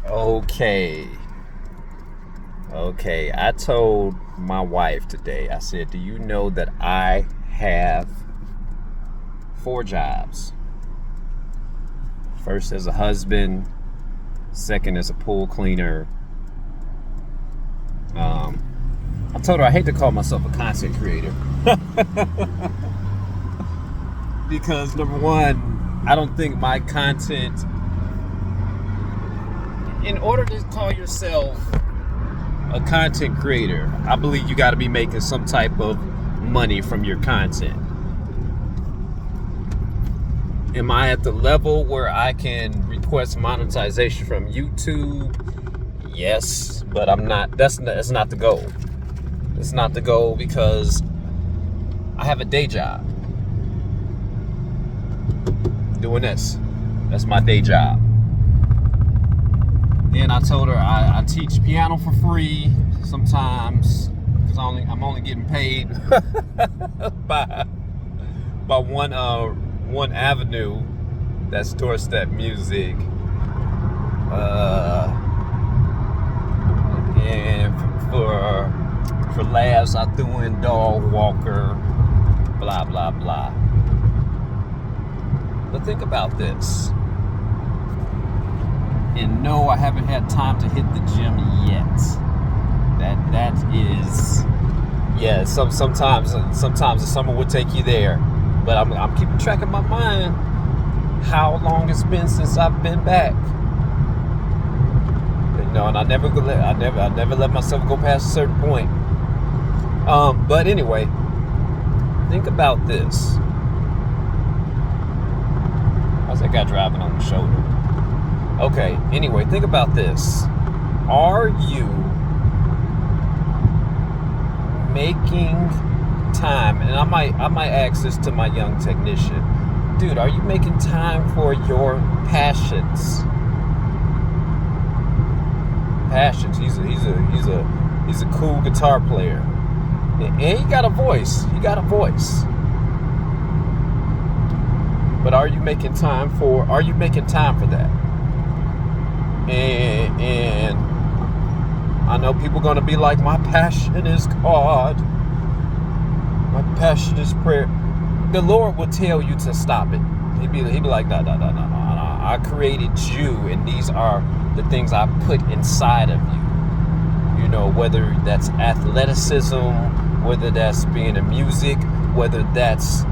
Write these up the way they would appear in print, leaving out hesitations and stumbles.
Okay. I told my wife today, I said, do you know that I have 4 jobs? First as a husband, second as a pool cleaner. I told her I hate to call myself a content creator. Because number one, I don't think my content, in order to call yourself a content creator, I believe you got to be making some type of money from your content. Am I at the level where I can request monetization from YouTube? Yes, but I'm not. That's not the goal. It's not the goal because I have a day job doing this. That's my day job. Then I told her I teach piano for free sometimes because I'm only getting paid by one avenue. That's Doorstep Music. And for laughs, I threw in Dog Walker. Blah blah blah. But think about this. And no, I haven't had time to hit the gym yet. That is, yeah. Sometimes the summer will take you there, but I'm keeping track in my mind how long it's been since I've been back. You know, and I never let myself go past a certain point. But anyway, think about this. How's that guy driving on the shoulder? Okay, anyway, think about this. Are you making time? And I might ask this to my young technician. Dude, are you making time for your passions? Passions. He's a cool guitar player. And he got a voice. But are you making time for that? And I know people are going to be like, my passion is God. My passion is prayer. The Lord will tell you to stop it. He'd be like, no. I created you, and these are the things I put inside of you. You know, whether that's athleticism, whether that's being in music, whether that's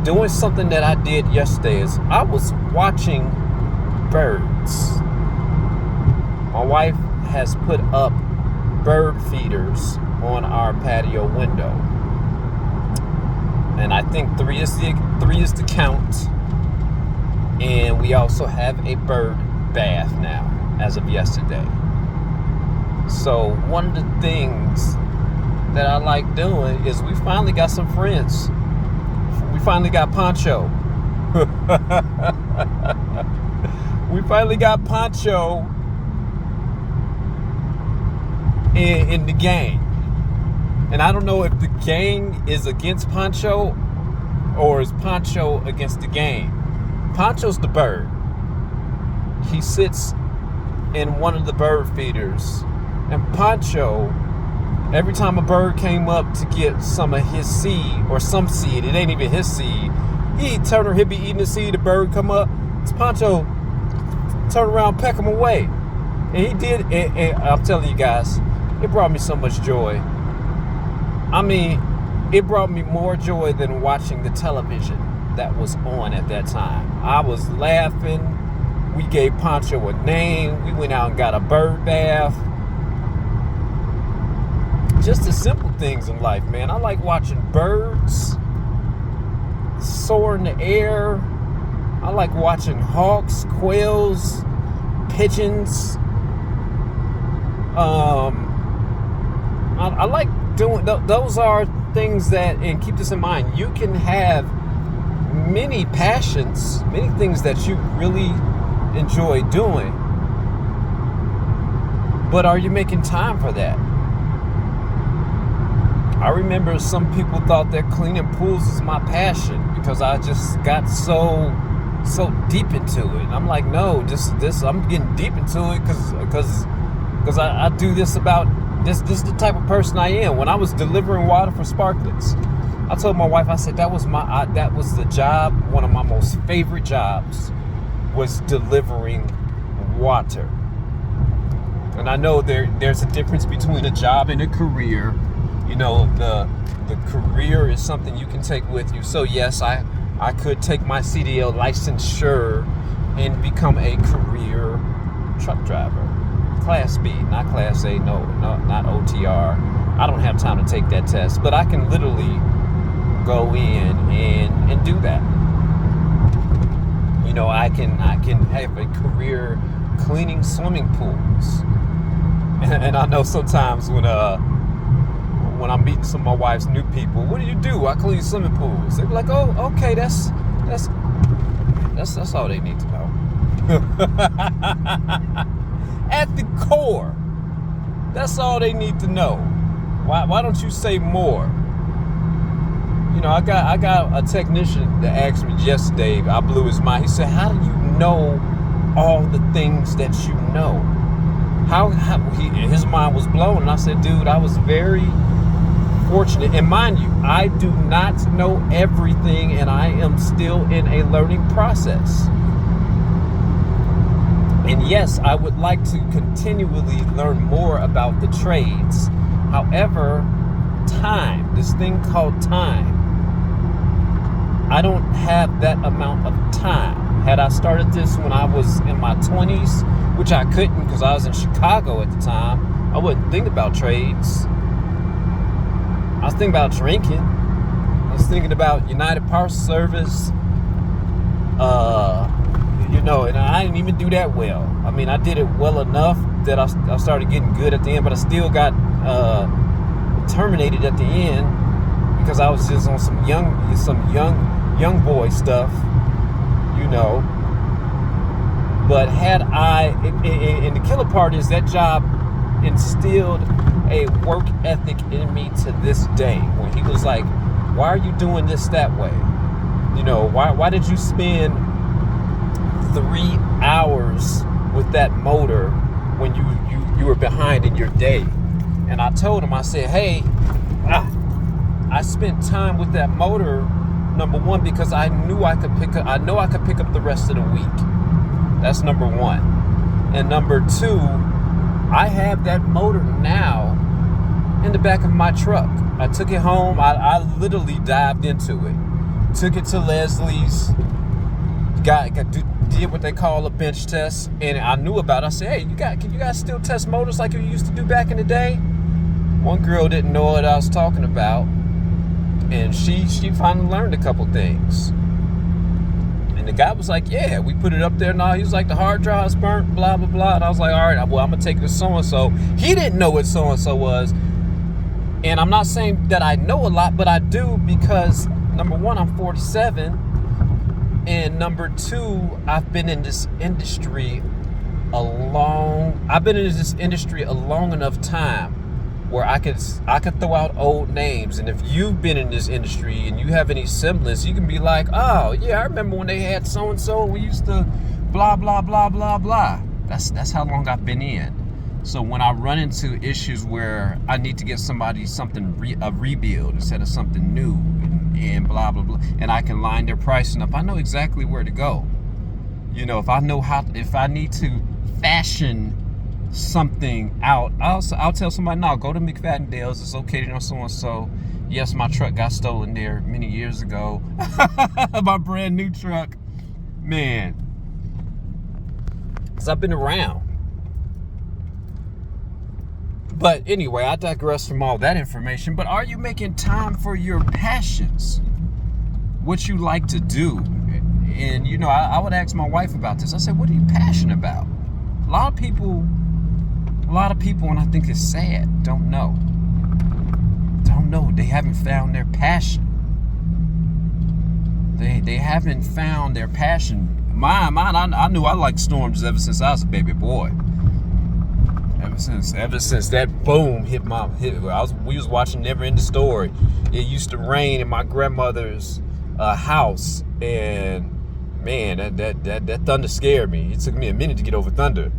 doing something that I did yesterday. Is I was watching birds. My wife has put up bird feeders on our patio window, and I think three is the count. And we also have a bird bath now, as of yesterday. So one of the things that I like doing is we finally got some friends. We finally got Poncho. We finally got Poncho in the gang. And I don't know if the gang is against Poncho or is Poncho against the gang. Poncho's the bird. He sits in one of the bird feeders. And Poncho, every time a bird came up to get some of his seed, or some seed, it ain't even his seed, he'd be eating the seed, the bird come up, it's Poncho turn around, peck him away. And he did, and I'm telling you guys, it brought me so much joy. I mean, it brought me more joy than watching the television that was on at that time. I was laughing. We gave Poncho a name. We went out and got a bird bath. Just the simple things in life, man. I like watching birds soar in the air. I like watching hawks, quails, pigeons. I like doing those are things that, and keep this in mind, you can have many passions, many things that you really enjoy doing, but are you making time for that? I remember some people thought that cleaning pools is my passion because I just got so so deep into it. And I'm like, no, this I'm getting deep into it because I do this about this is the type of person I am. When I was delivering water for Sparklets, I told my wife, I said that was the job, one of my most favorite jobs was delivering water. And I know there's a difference between a job and a career. You know, the career is something you can take with you. So yes, I could take my CDL licensure and become a career truck driver. Class B, not Class A, no, not OTR. I don't have time to take that test, but I can literally go in and do that. You know, I can have a career cleaning swimming pools. And I know sometimes when I'm meeting some of my wife's new people, what do? I clean swimming pools. They be like, oh, okay, that's all they need to know. At the core, that's all they need to know. Why don't you say more? You know, I got a technician that asked me yesterday. I blew his mind. He said, "How do you know all the things that you know?" His mind was blown. And I said, dude, I was very fortunate. And mind you, I do not know everything, and I am still in a learning process. And yes, I would like to continually learn more about the trades. However, time, this thing called time, I don't have that amount of time. Had I started this when I was in my 20s, which I couldn't because I was in Chicago at the time, I wouldn't think about trades. I was thinking about drinking. I was thinking about United Parcel Service. You know, and I didn't even do that well. I mean, I did it well enough that I started getting good at the end, but I still got terminated at the end because I was just on some young boy stuff, you know. But had I, and the killer part is that job instilled a work ethic in me to this day. When he was like, "Why are you doing this that way? You know, why did you spend 3 hours with that motor when you were behind in your day?" And I told him, I said, "Hey, I spent time with that motor, number one, because I know I could pick up the rest of the week. That's number one. And number two, I have that motor now in the back of my truck. I took it home. I literally dived into it. Took it to Leslie's. Did what they call a bench test. And I knew about it. I said, "Hey, can you guys still test motors like you used to do back in the day?" One girl didn't know what I was talking about. And she finally learned a couple things. And the guy was like, "Yeah, we put it up there now." He was like, "The hard drive's burnt, blah, blah, blah." And I was like, "All right, well, I'm going to take it to so-and-so." He didn't know what so-and-so was. And I'm not saying that I know a lot, but I do because, number one, I'm 47. And number two, I've been in this industry a long enough time where I could throw out old names. And if you've been in this industry and you have any semblance, you can be like, "Oh yeah, I remember when they had so and so. We used to blah blah blah blah blah." That's how long I've been in. So when I run into issues where I need to get somebody a rebuild instead of something new and blah blah blah, and I can line their pricing up, I know exactly where to go. You know, if I need to fashion something out, I'll tell somebody, "No, go to McFadden-Dale's. It's located on so and so. Yes, my truck got stolen there many years ago." My brand new truck, man. Because I've been around. But anyway, I digress from all that information. But are you making time for your passions? What you like to do? And, you know, I would ask my wife about this. I said, "What are you passionate about?" A lot of people, and I think it's sad, don't know. They haven't found their passion. They haven't found their passion. Mine, I knew I liked storms ever since I was a baby boy. Ever since that boom hit. We was watching Never Ending Story. It used to rain in my grandmother's house, and man, that thunder scared me. It took me a minute to get over thunder.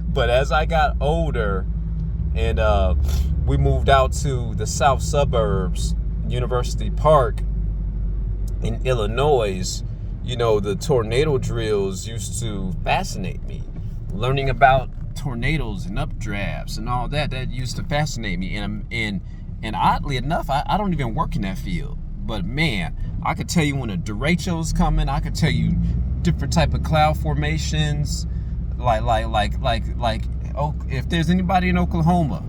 But as I got older and we moved out to the south suburbs, University Park in Illinois, you know, the tornado drills used to fascinate me. Learning about tornadoes and updrafts and all that used to fascinate me. And oddly enough, I don't even work in that field. But man, I could tell you when a derecho's coming. I could tell you different type of cloud formations. Oh, if there's anybody in Oklahoma,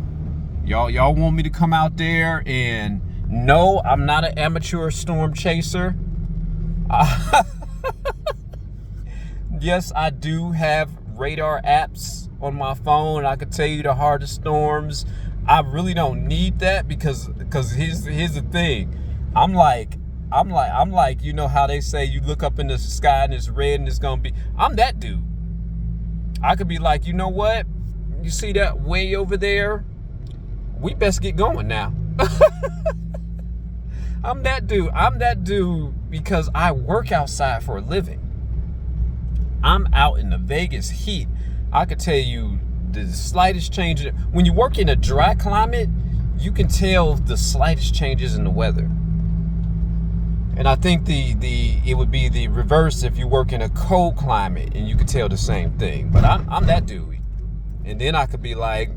y'all want me to come out there, and no, I'm not an amateur storm chaser. Yes, I do have radar apps on my phone. I could tell you the hardest storms. I really don't need that because here's the thing. I'm like, you know how they say you look up in the sky and it's red and it's gonna be. I'm that dude. I could be like, you know what? You see that way over there? We best get going now. I'm that dude. I'm that dude because I work outside for a living. I'm out in the Vegas heat. I could tell you the slightest change. When you work in a dry climate, you can tell the slightest changes in the weather. And I think it would be the reverse if you work in a cold climate and you could tell the same thing. But I'm that dude. And then I could be like,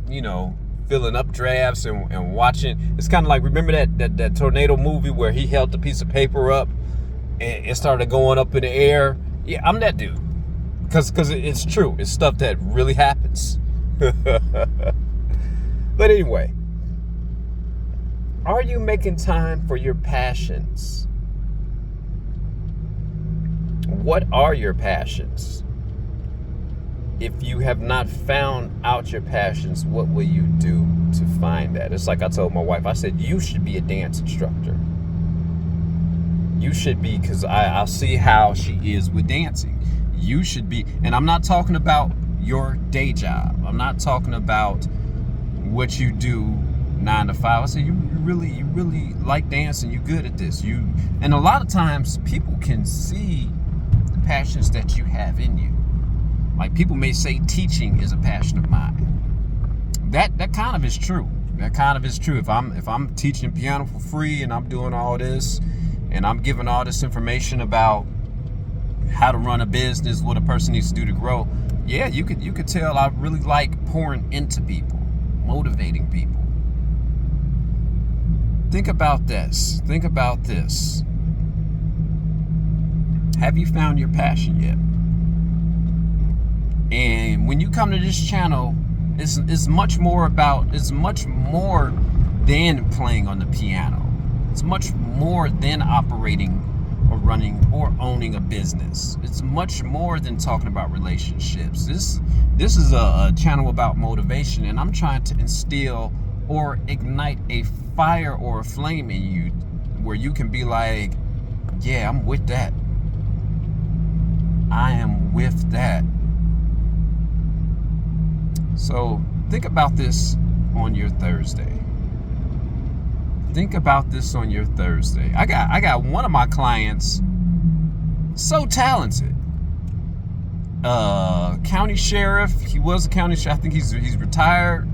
you know, filling up drafts and watching. It's kind of like, remember that tornado movie where he held the piece of paper up and it started going up in the air? Yeah, I'm that dude. Because it's true. It's stuff that really happens. But anyway, are you making time for your passions? What are your passions? If you have not found out your passions, what will you do to find that? It's like I told my wife, I said, you should be a dance instructor. You should be, because I see how she is with dancing. You should be, and I'm not talking about your day job. I'm not talking about what you do 9 to 5. I say you really like dancing. You're good at this. And a lot of times people can see the passions that you have in you. Like people may say teaching is a passion of mine. That kind of is true. That kind of is true. If I'm teaching piano for free and I'm doing all this and I'm giving all this information about how to run a business, what a person needs to do to grow, yeah, you could tell I really like pouring into people, motivating people. Think about this. Think about this. Have you found your passion yet? And when you come to this channel, it's much more than playing on the piano. It's much more than operating or running or owning a business. It's much more than talking about relationships. This is a channel about motivation, and I'm trying to instill or ignite a fire or a flame in you where you can be like, yeah, I'm with that. I am with that. So think about this on your Thursday. Think about this on your Thursday. I got one of my clients, so talented. County sheriff. He was a county sheriff. I think he's retired.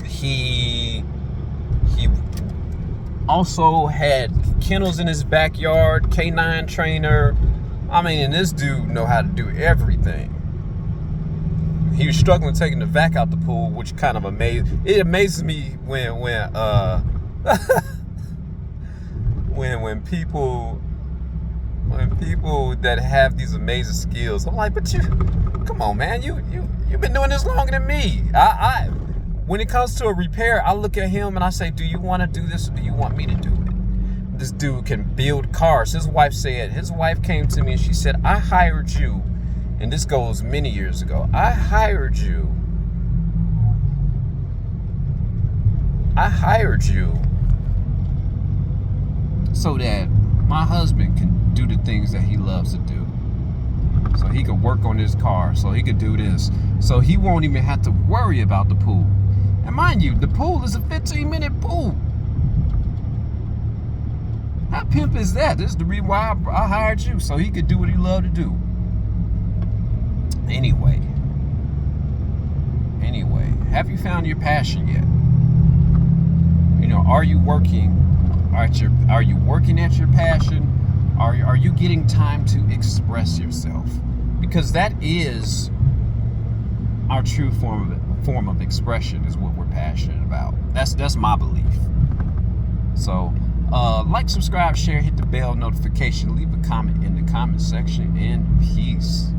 He also had kennels in his backyard, K9 trainer. I mean, and this dude know how to do everything. He was struggling taking the vac out the pool, which kind of amazes me when people that have these amazing skills. I'm like, but come on, man, you've been doing this longer than me. I when it comes to a repair, I look at him and I say, do you want to do this or do you want me to do it? This dude can build cars. His wife came to me and she said, I hired you. And this goes many years ago. I hired you so that my husband can do the things that he loves to do. So he could work on his car, so he could do this. So he won't even have to worry about the pool. And mind you, the pool is a 15-minute pool. How pimp is that? This is the reason why I hired you, so he could do what he loved to do. Anyway, have you found your passion yet? You know, are you working at your passion? Are you getting time to express yourself? Because that is our true form of expression, is what we're passionate about. That's my belief. So, like, subscribe, share, hit the bell notification, leave a comment in the comment section, and peace.